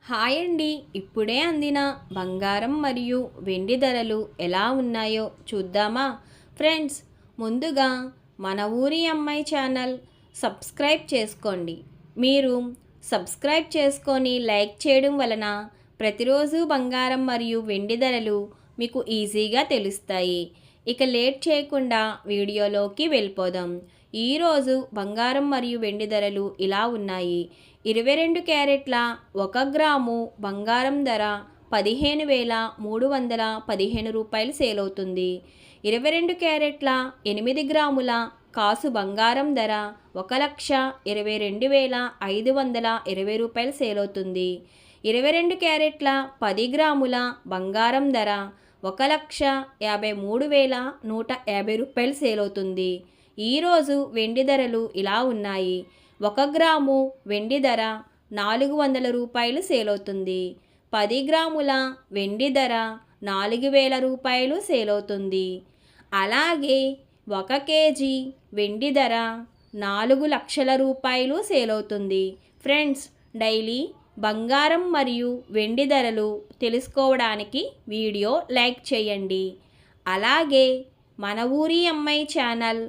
Hi అండి. ఇప్పుడే అందిన బంగారం మరియు వెండి ధరలు ఎలా ఉన్నాయో చూద్దామా ఫ్రెండ్స్? ముందుగా మన ఊరి అమ్మాయి ఛానల్ సబ్స్క్రైబ్ చేసుకోండి. మీరు సబ్స్క్రైబ్ చేసుకొని లైక్ చేయడం వలన ప్రతిరోజు బంగారం మరియు వెండి ధరలు మీకు ఈజీగా తెలుస్తాయి. ఇక లేట్ చేయకుండా వీడియోలోకి వెళ్ళిపోదాం. ఈరోజు బంగారం మరియు వెండి ధరలు ఇలా ఉన్నాయి. 22 క్యారెట్ల 1 గ్రాము బంగారం ధర 15,315 రూపాయలు సేల్ అవుతుంది. 22 క్యారెట్ల 8 గ్రాముల కాసు బంగారం ధర 1,22,520 రూపాయలు సేల్ అవుతుంది. 22 క్యారెట్ల 10 గ్రాముల బంగారం ధర 1,53,150 రూపాయలు సేల్ అవుతుంది. ఈరోజు వెండి ధరలు ఇలా ఉన్నాయి. 1 గ్రాము వెండి ధర 400 రూపాయలు సేల్ అవుతుంది. 10 గ్రాముల వెండి ధర 4,000 రూపాయలు సేల్ అవుతుంది. అలాగే 1 కేజీ వెండి ధర 4 లక్షల రూపాయలు సేల్ అవుతుంది. ఫ్రెండ్స్, డైలీ బంగారం మరియు వెండి ధరలు తెలుసుకోవడానికి వీడియో లైక్ చేయండి. అలాగే మన ఊరి అమ్మాయి ఛానల్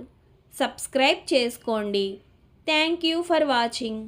సబ్స్క్రైబ్ చేసుకోండి. Thank you for watching.